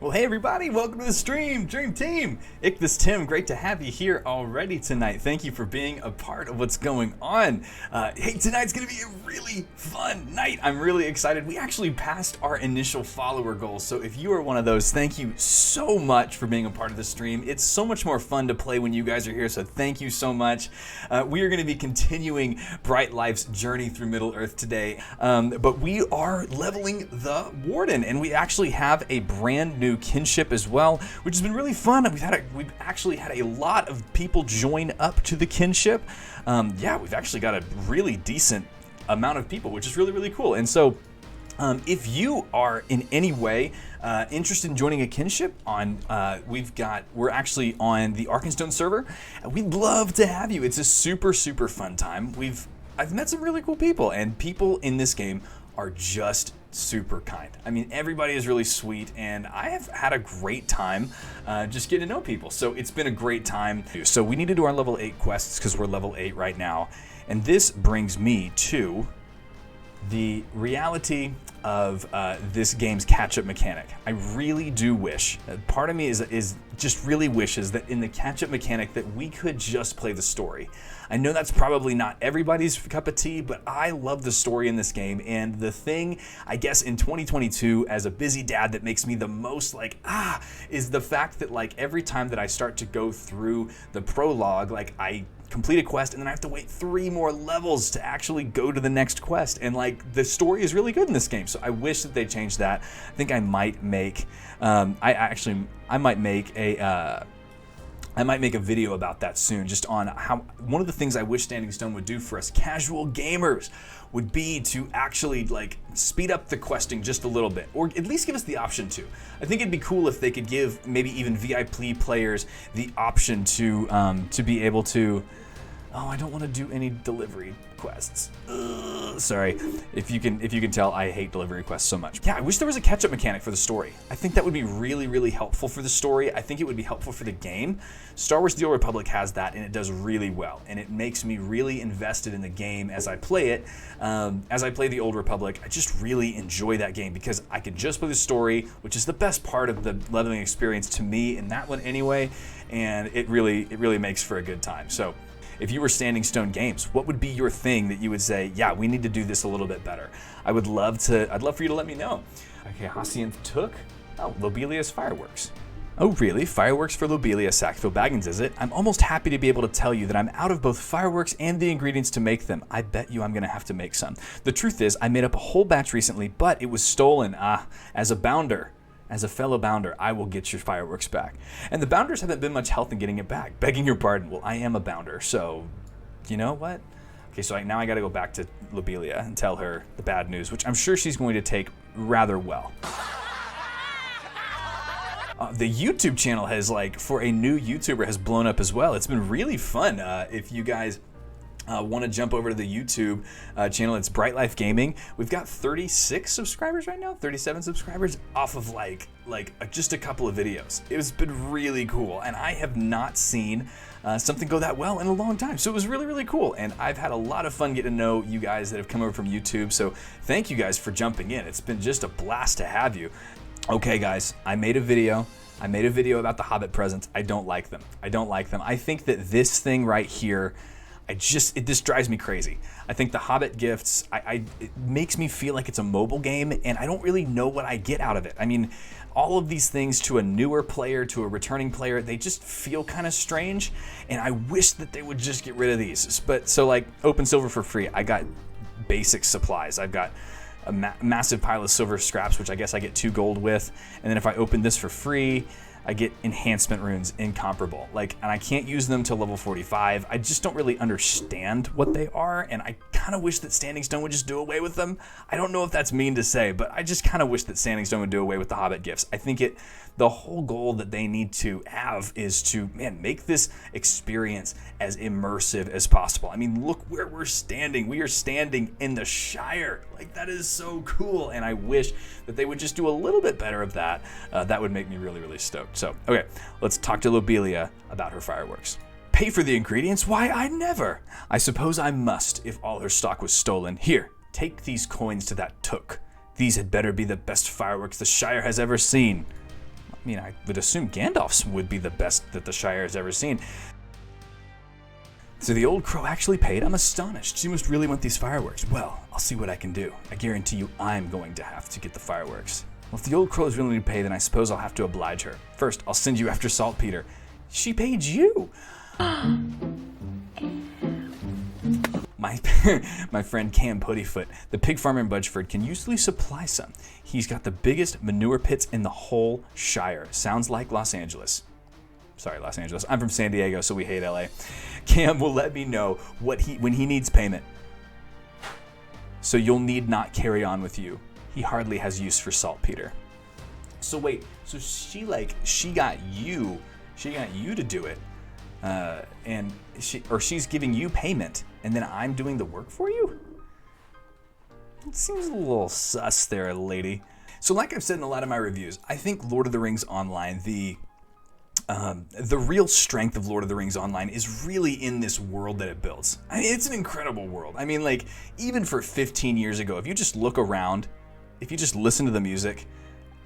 Well, hey everybody, welcome to the stream, Dream Team. This Tim, great to have you here already tonight. Thank you for being a part of what's going on. Hey, tonight's gonna be a really fun night. I'm really excited. We actually passed our initial follower goal, so if you are one of those, thank you so much for being a part of the stream. It's so much more fun to play when you guys are here, so thank you so much. We are gonna be continuing Bright Life's journey through Middle Earth today, but we are leveling the Warden, and we actually have a brand new Kinship as well, which has been really fun. We've actually had a lot of people join up to the Kinship. We've actually got a really decent amount of people, which is really cool. And so if you are in any way interested in joining a Kinship, we're actually on the Arkenstone server. We'd love to have you. It's a super fun time. I've met some really cool people, and people in this game are just super kind. I mean, everybody is really sweet, and I have had a great time just getting to know people. So it's been a great time. So we need to do our level 8 quests because we're level 8 right now. And this brings me to the reality of this game's catch-up mechanic. I really do wish, part of me is just really wishes that in the catch-up mechanic that we could just play the story. I know that's probably not everybody's cup of tea, but I love the story in this game, and the thing, I guess, in 2022 as a busy dad that makes me the most is the fact that every time that I start to go through the prologue, I complete a quest and then I have to wait 3 more levels to actually go to the next quest, and the story is really good in this game, so I wish that they changed that. I think I might make I might make a video about that soon, just on how one of the things I wish Standing Stone would do for us casual gamers would be to actually speed up the questing just a little bit, or at least give us the option to. I think it'd be cool if they could give maybe even VIP players the option to be able to. Oh, I don't want to do any delivery quests. Sorry, if you can tell, I hate delivery quests so much. Yeah, I wish there was a catch-up mechanic for the story. I think that would be really helpful for the story. I think it would be helpful for the game. Star Wars: The Old Republic has that, and it does really well, and it makes me really invested in the game as I play it. As I play The Old Republic, I just really enjoy that game because I can just play the story, which is the best part of the leveling experience to me in that one anyway, and it really makes for a good time. So if you were Standing Stone Games, what would be your thing that you would say, yeah, we need to do this a little bit better? I'd love for you to let me know. Okay, Hacienth took, Lobelia's fireworks. Oh really, fireworks for Lobelia, Sackville Baggins is it? I'm almost happy to be able to tell you that I'm out of both fireworks and the ingredients to make them. I bet you I'm gonna have to make some. The truth is, I made up a whole batch recently, but it was stolen. As a bounder, as a fellow bounder, I will get your fireworks back. And the bounders haven't been much help in getting it back. Begging your pardon. Well, I am a bounder, so you know what? Okay, so now I gotta go back to Lobelia and tell her the bad news, which I'm sure she's going to take rather well. The YouTube channel has, for a new YouTuber, has blown up as well. It's been really fun. If you guys want to jump over to the YouTube channel, it's Bright Life Gaming. We've got 36 subscribers right now, 37 subscribers off of just a couple of videos. It's been really cool, and I have not seen something go that well in a long time. So it was really cool, and I've had a lot of fun getting to know you guys that have come over from YouTube. So thank you guys for jumping in. It's been just a blast to have you. Okay guys, I made a video about the Hobbit presents. I don't like them. I think that this thing right here, this drives me crazy. I think the Hobbit gifts, it makes me feel like it's a mobile game, and I don't really know what I get out of it. I mean, all of these things to a newer player, to a returning player, they just feel kind of strange, and I wish that they would just get rid of these. But so open silver for free, I got basic supplies. I've got a massive pile of silver scraps, which I guess I get 2 gold with, and then if I open this for free, I get enhancement runes, incomparable. And I can't use them till level 45. I just don't really understand what they are, and I kind of wish that Standing Stone would just do away with them. I don't know if that's mean to say, but I just kind of wish that Standing Stone would do away with the Hobbit gifts. I think the whole goal that they need to have is to, make this experience as immersive as possible. I mean, look where we're standing. We are standing in the Shire. That is so cool, and I wish that they would just do a little bit better of that. That would make me really stoked. So, okay, let's talk to Lobelia about her fireworks. Pay for the ingredients? Why, I never. I suppose I must if all her stock was stolen. Here, take these coins to that took. These had better be the best fireworks the Shire has ever seen. I mean, I would assume Gandalf's would be the best that the Shire has ever seen. So the old crow actually paid? I'm astonished. She must really want these fireworks. Well, I'll see what I can do. I guarantee you I'm going to have to get the fireworks. Well, if the old crow is willing to pay, then I suppose I'll have to oblige her. First, I'll send you after Saltpeter. She paid you! My friend Cam Puttyfoot, the pig farmer in Budgeford, can usually supply some. He's got the biggest manure pits in the whole Shire. Sounds like Los Angeles. Sorry, Los Angeles. I'm from San Diego, so we hate LA. Cam will let me know when he needs payment. So you'll need not carry on with you. He hardly has use for saltpeter. So wait, so she got you to do it, and she's giving you payment, and then I'm doing the work for you? It seems a little sus there, lady. So like I've said in a lot of my reviews, I think Lord of the Rings Online, the real strength of Lord of the Rings Online is really in this world that it builds. I mean, it's an incredible world. I mean, like, even for 15 years ago, if you just look around, if you just listen to the music,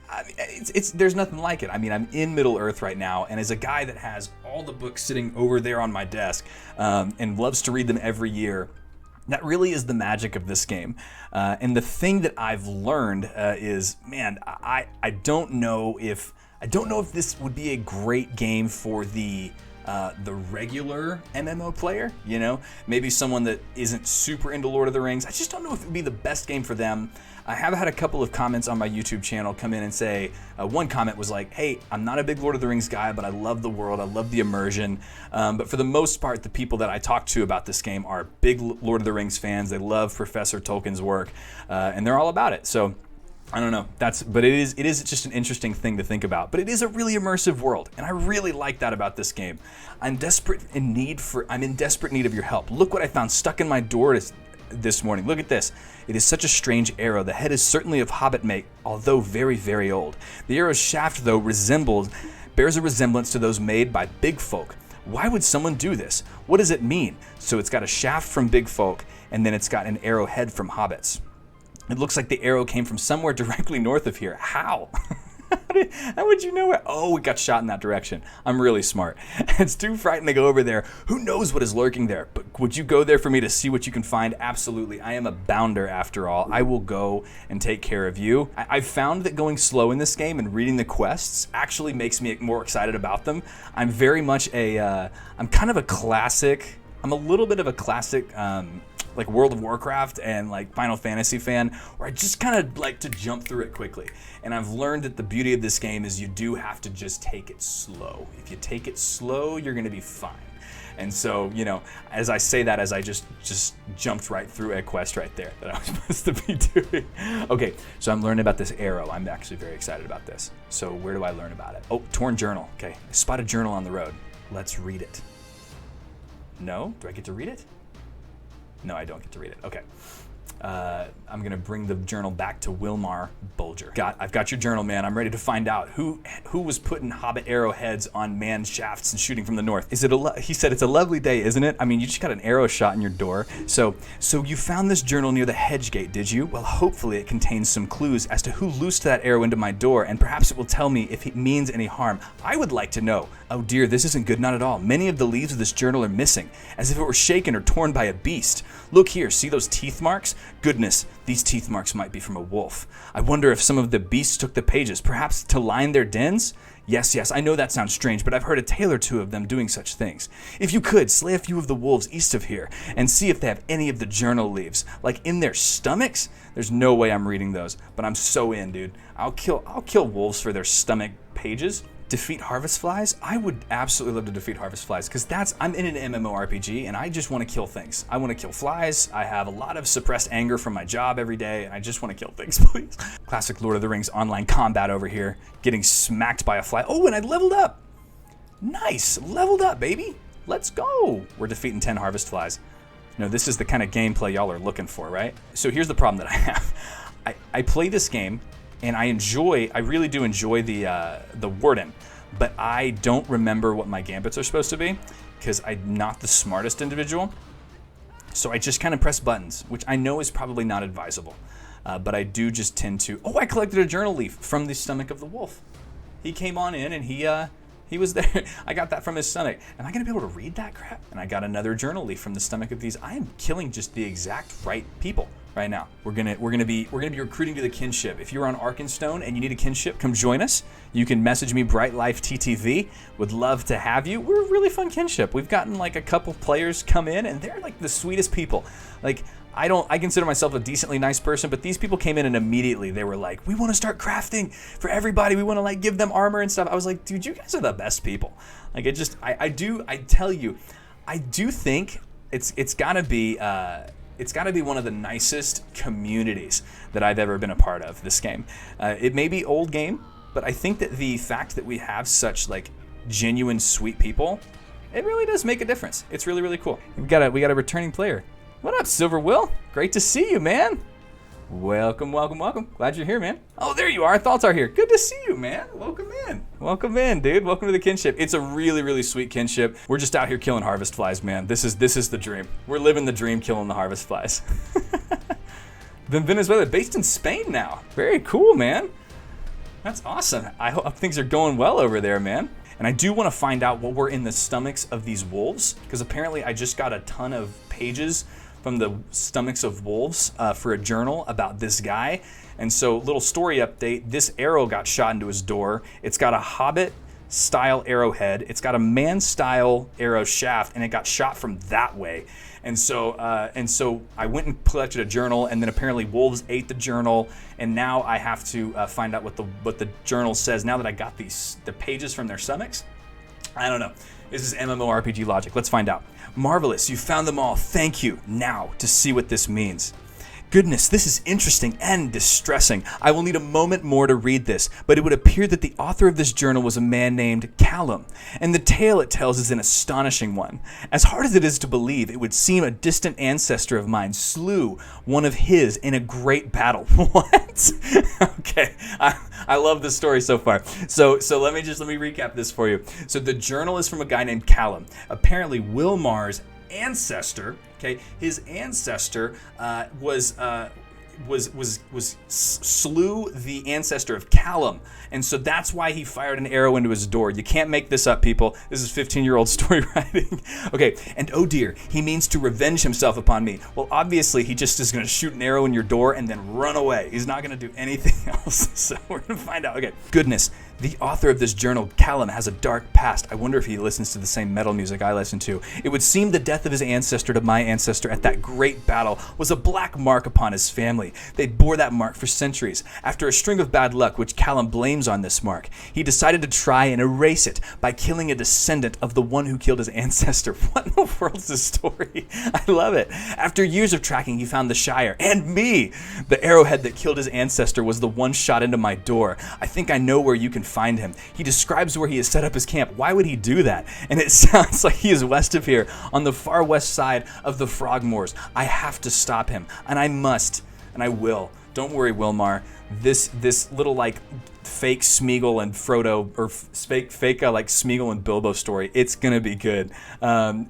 I mean, there's nothing like it. I mean, I'm in Middle Earth right now, and as a guy that has all the books sitting over there on my desk and loves to read them every year, that really is the magic of this game. And the thing that I've learned is, man, I don't know if this would be a great game for the regular MMO player, you know? Maybe someone that isn't super into Lord of the Rings. I just don't know if it would be the best game for them. I have had a couple of comments on my YouTube channel come in and say, one comment was like, hey, I'm not a big Lord of the Rings guy, but I love the world, I love the immersion. But for the most part, the people that I talk to about this game are big Lord of the Rings fans. They love Professor Tolkien's work, and they're all about it. So I don't know. But it is just an interesting thing to think about. But it is a really immersive world, and I really like that about this game. I'm in desperate need of your help. Look what I found stuck in my door this morning. Look at this. It is such a strange arrow. The head is certainly of hobbit make, although very, very old. The arrow's shaft, though, bears a resemblance to those made by big folk. Why would someone do this? What does it mean? So it's got a shaft from big folk, and then it's got an arrow head from hobbits. It looks like the arrow came from somewhere directly north of here. How? How would you know it? Oh, it got shot in that direction. I'm really smart. It's too frightening to go over there. Who knows what is lurking there? But would you go there for me to see what you can find? Absolutely. I am a bounder after all. I will go and take care of you. I've found that going slow in this game and reading the quests actually makes me more excited about them. I'm very much I'm kind of a classic. I'm a little bit of a classic like World of Warcraft and like Final Fantasy fan, where I just kind of like to jump through it quickly. And I've learned that the beauty of this game is you do have to just take it slow. If you take it slow, you're gonna be fine. And so, you know, as I say that, as I just jumped right through a quest right there that I was supposed to be doing. Okay, so I'm learning about this arrow. I'm actually very excited about this. So where do I learn about it? Oh, torn journal. Okay, I spot a journal on the road. Let's read it. No? Do I get to read it? No, I don't get to read it. Okay. I'm going to bring the journal back to Wilmar Bulger. I've got your journal, man. I'm ready to find out who was putting hobbit arrowheads on man shafts and shooting from the north. He said, it's a lovely day, isn't it? I mean, you just got an arrow shot in your door. So you found this journal near the hedge gate, did you? Well, hopefully it contains some clues as to who loosed that arrow into my door, and perhaps it will tell me if it means any harm. I would like to know. Oh dear, this isn't good, not at all. Many of the leaves of this journal are missing, as if it were shaken or torn by a beast. Look here, see those teeth marks? Goodness, these teeth marks might be from a wolf. I wonder if some of the beasts took the pages, perhaps to line their dens? Yes, I know that sounds strange, but I've heard a tale or two of them doing such things. If you could, slay a few of the wolves east of here, and see if they have any of the journal leaves, like in their stomachs? There's no way I'm reading those, but I'm so in, dude. I'll kill wolves for their stomach pages. Defeat harvest flies? I would absolutely love to defeat harvest flies, because I'm in an MMORPG and I just want to kill things. I want to kill flies. I have a lot of suppressed anger from my job every day, and I just want to kill things, please. Classic Lord of the Rings online combat over here, getting smacked by a fly. Oh, and I leveled up. Nice, leveled up, baby. Let's go. We're defeating 10 harvest flies. You know, this is the kind of gameplay y'all are looking for, right? So here's the problem that I have. I play this game, and I really do enjoy the Warden, but I don't remember what my gambits are supposed to be, because I'm not the smartest individual. So I just kind of press buttons, which I know is probably not advisable. But I do just tend to... Oh, I collected a journal leaf from the stomach of the wolf. He came on in and he was there. I got that from his stomach. Am I gonna be able to read that crap? And I got another journal leaf from the stomach of these. I am killing just the exact right people right now. We're gonna be recruiting to the Kinship. If you're on Arkenstone and you need a Kinship, come join us. You can message me Bright Life TTV. Would love to have you. We're a really fun Kinship. We've gotten like a couple players come in and they're like the sweetest people. Like I consider myself a decently nice person, but these people came in and immediately they were like, we want to start crafting for everybody. We want to like give them armor and stuff. I was like, dude, you guys are the best people. Like I do think it's gotta be one of the nicest communities that I've ever been a part of, this game. It may be old game, but I think that the fact that we have such like genuine sweet people, it really does make a difference. It's really, really cool. We got a returning player. What up, Silver Will? Great to see you, man. Welcome, welcome, welcome. Glad you're here, man. Oh, there you are. Thoughts are here. Good to see you, man. Welcome in. Welcome in, dude. Welcome to the Kinship. It's a really, really sweet Kinship. We're just out here killing harvest flies, man. This is the dream. We're living the dream, killing the harvest flies. Then Venezuela, based in Spain now. Very cool, man. That's awesome. I hope things are going well over there, man. And I do want to find out what were in the stomachs of these wolves, because apparently I just got a ton of pages from the stomachs of wolves for a journal about this guy. And so, little story update, this arrow got shot into his door. It's got a Hobbit style arrowhead. It's got a man style arrow shaft, and it got shot from that way. And so I went and collected a journal, and then apparently wolves ate the journal, and now I have to find out what the journal says. Now that I got the pages from their stomachs, I don't know. This is MMORPG logic. Let's find out. Marvelous, you found them all. Thank you. Now to see what this means. Goodness, this is interesting and distressing. I will need a moment more to read this, but it would appear that the author of this journal was a man named Callum, and the tale it tells is an astonishing one. As hard as it is to believe, it would seem a distant ancestor of mine slew one of his in a great battle. What? Okay, I love this story so far. So let me recap this for you. So the journal is from a guy named Callum. Apparently Wilmar's ancestor, okay, his ancestor slew the ancestor of Callum, and so that's why he fired an arrow into his door. You can't make this up, people. This is 15-year-old story writing. Okay, and oh dear, he means to revenge himself upon me. Well, obviously he just is going to shoot an arrow in your door and then run away. He's not going to do anything else. So we're going to find out. Okay, goodness. The author of this journal, Callum, has a dark past. I wonder if he listens to the same metal music I listen to. It would seem the death of his ancestor to my ancestor at that great battle was a black mark upon his family. They bore that mark for centuries. After a string of bad luck, which Callum blames on this mark, he decided to try and erase it by killing a descendant of the one who killed his ancestor. What in the world is this story? I love it. After years of tracking, he found the Shire and me. The arrowhead that killed his ancestor was the one shot into my door. I think I know where you can find him. He describes where he has set up his camp. Why would he do that? And it sounds like he is west of here, on the far west side of the Frogmoors. I have to stop him, and I must, and I will. Don't worry, Wilmar. This little like fake Smeagol and Frodo, or fake like Smeagol and Bilbo story, it's gonna be good.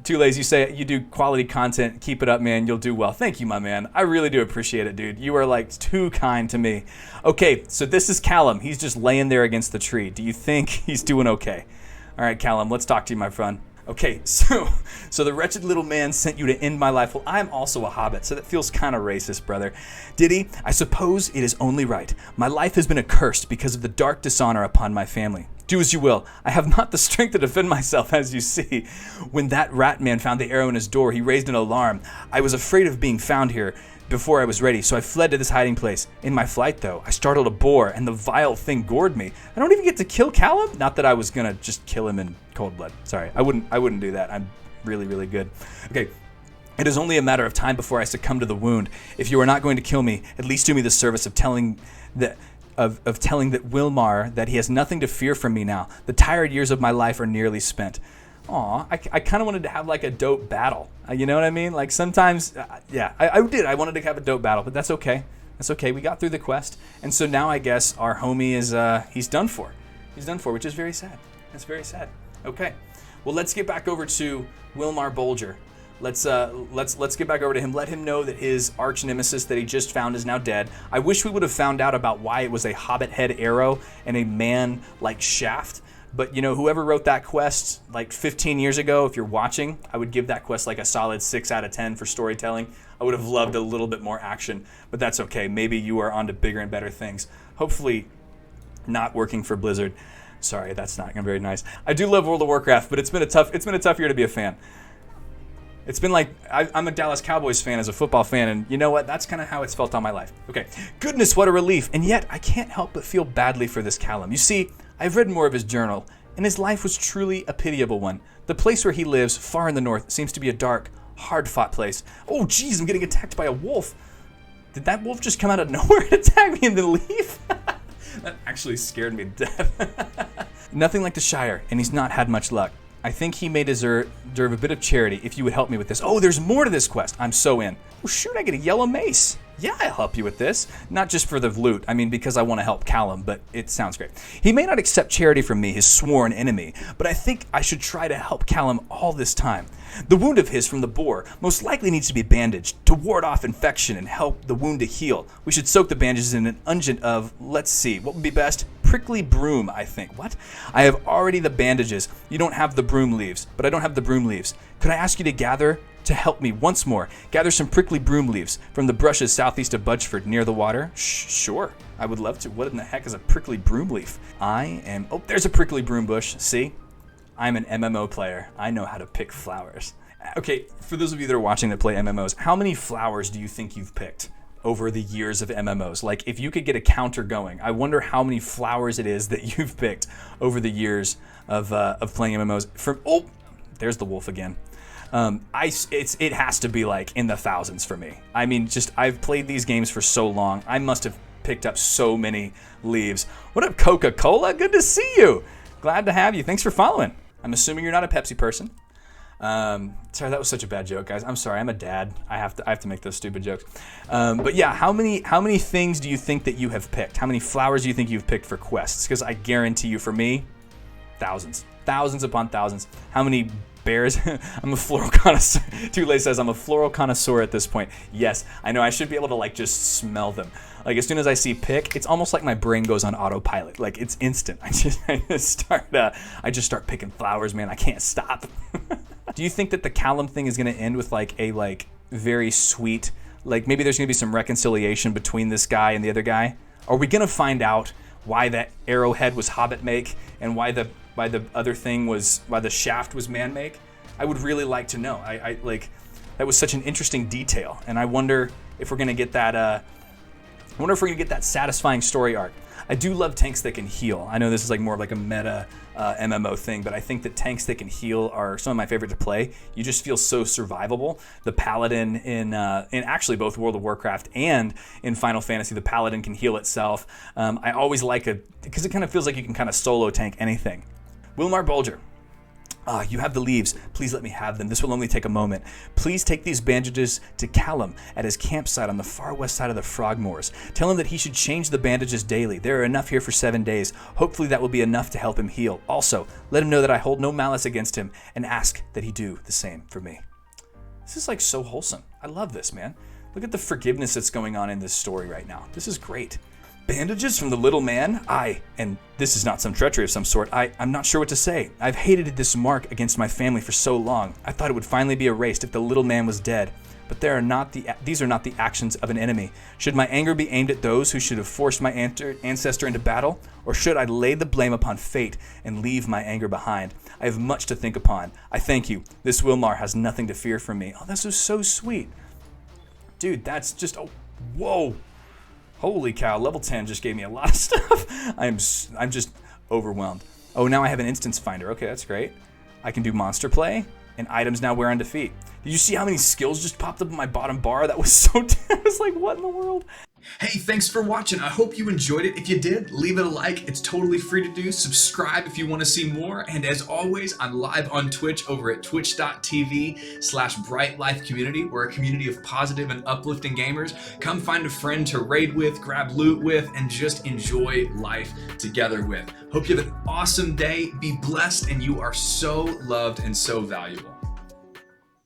Too lazy, you say you do quality content. Keep it up, man. You'll do well. Thank you, my man. I really do appreciate it, dude. You are like too kind to me. Okay, so this is Callum. He's just laying there against the tree. Do you think he's doing okay? All right, Callum, let's talk to you, my friend. Okay, so the wretched little man sent you to end my life. Well, I'm also a hobbit, so that feels kind of racist, brother. Did he? I suppose it is only right. My life has been accursed because of the dark dishonor upon my family. Do as you will. I have not the strength to defend myself, as you see. When that rat man found the arrow in his door, he raised an alarm. I was afraid of being found here before I was ready, so I fled to this hiding place. In my flight, though, I startled a boar, and the vile thing gored me. I don't even get to kill Callum? Not that I was gonna just kill him in cold blood. Sorry, I wouldn't do that. I'm really, really good. Okay. It is only a matter of time before I succumb to the wound. If you are not going to kill me, at least do me the service of telling that Wilmar that he has nothing to fear from me now. The tired years of my life are nearly spent. Aw, I kind of wanted to have like a dope battle. You know what I mean? Like sometimes, yeah, I did. I wanted to have a dope battle, but that's okay. That's okay. We got through the quest. And so now I guess our homie is, he's done for. He's done for, which is very sad. That's very sad. Okay. Well, let's get back over to Wilmar Bolger. Let's get back over to him. Let him know that his arch nemesis that he just found is now dead. I wish we would have found out about why it was a hobbit head arrow and a man like shaft. But you know, whoever wrote that quest like 15 years ago, if you're watching, I would give that quest like a solid 6 out of 10 for storytelling. I would have loved a little bit more action, but that's okay. Maybe you are onto bigger and better things. Hopefully not working for Blizzard. Sorry, that's not very nice. I do love World of Warcraft, but it's been a tough year to be a fan. It's been like, I'm a Dallas Cowboys fan as a football fan, and you know what? That's kind of how it's felt all my life. Okay, goodness, what a relief. And yet, I can't help but feel badly for this Callum. You see, I've read more of his journal, and his life was truly a pitiable one. The place where he lives, far in the north, seems to be a dark, hard-fought place. Oh, geez, I'm getting attacked by a wolf. Did that wolf just come out of nowhere and attack me and then leave? That actually scared me to death. Nothing like the Shire, and he's not had much luck. I think he may deserve a bit of charity if you would help me with this. Oh, there's more to this quest. I'm so in. Oh, shoot, I get a yellow mace. Yeah, I'll help you with this. Not just for the loot. I mean, because I want to help Callum, but it sounds great. He may not accept charity from me, his sworn enemy, but I think I should try to help Callum all this time. The wound of his from the boar most likely needs to be bandaged to ward off infection and help the wound to heal. We should soak the bandages in an unguent of, let's see, what would be best? Prickly broom, I think. What? I have already the bandages. You don't have the broom leaves, but I don't have the broom leaves. Could I ask you to help me once more? Gather some prickly broom leaves from the brushes southeast of Budgeford near the water? Sure, I would love to. What in the heck is a prickly broom leaf? Oh, there's a prickly broom bush. See? I'm an MMO player. I know how to pick flowers. Okay, for those of you that are watching that play MMOs, how many flowers do you think you've picked over the years of MMOs? Like, if you could get a counter going, I wonder how many flowers it is that you've picked over the years of playing MMOs. There's the wolf again. It has to be like in the thousands for me. I mean, I've played these games for so long. I must have picked up so many leaves. What up, Coca-Cola? Good to see you. Glad to have you. Thanks for following. I'm assuming you're not a Pepsi person. Sorry, that was such a bad joke, guys. I'm sorry. I'm a dad. I have to make those stupid jokes. But yeah, how many things do you think that you have picked? How many flowers do you think you've picked for quests? Because I guarantee you, for me, thousands upon thousands. How many bears? I'm a floral connoisseur. Tule says I'm a floral connoisseur at this point. Yes, I know. I should be able to like just smell them. Like as soon as I see pick, it's almost like my brain goes on autopilot. Like it's instant. I just start picking flowers, man. I can't stop. Do you think that the Callum thing is going to end with like a very sweet, like maybe there's going to be some reconciliation between this guy and the other guy? Are we going to find out why that arrowhead was hobbit make and why the other thing was, why the shaft was man make? I would really like to know. I like, that was such an interesting detail, and I wonder if we're gonna get that. I wonder if we're gonna get that satisfying story arc. I do love tanks that can heal. I know this is like more of like a meta MMO thing, but I think that tanks that can heal are some of my favorite to play. You just feel so survivable. The Paladin in actually both World of Warcraft and in Final Fantasy, the Paladin can heal itself. I always like it because it kind of feels like you can kind of solo tank anything. Wilmar Bulger. You have the leaves. Please let me have them. This will only take a moment. Please take these bandages to Callum at his campsite on the far west side of the Frogmoors. Tell him that he should change the bandages daily. There are enough here for 7 days. Hopefully that will be enough to help him heal. Also, let him know that I hold no malice against him and ask that he do the same for me. This is like so wholesome. I love this, man. Look at the forgiveness that's going on in this story right now. This is great. Bandages from the little man? And this is not some treachery of some sort, I'm not sure what to say. I've hated this mark against my family for so long. I thought it would finally be erased if the little man was dead. But these are not the actions of an enemy. Should my anger be aimed at those who should have forced my ancestor into battle? Or should I lay the blame upon fate and leave my anger behind? I have much to think upon. I thank you. This Wilmar has nothing to fear from me. Oh, this is so sweet. Dude, that's just, whoa. Holy cow, level 10 just gave me a lot of stuff. I'm just overwhelmed. Oh, now I have an instance finder. Okay, that's great. I can do monster play, and items now wear on defeat. Did you see how many skills just popped up in my bottom bar? That was so, I was like, what in the world? Hey, thanks for watching. I hope you enjoyed it. If you did, leave it a like. It's totally free to do. Subscribe if you want to see more. And as always, I'm live on Twitch over at twitch.tv/BrightLifeCommunity. We're a community of positive and uplifting gamers. Come find a friend to raid with, grab loot with, and just enjoy life together with. Hope you have an awesome day. Be blessed, and you are so loved and so valuable.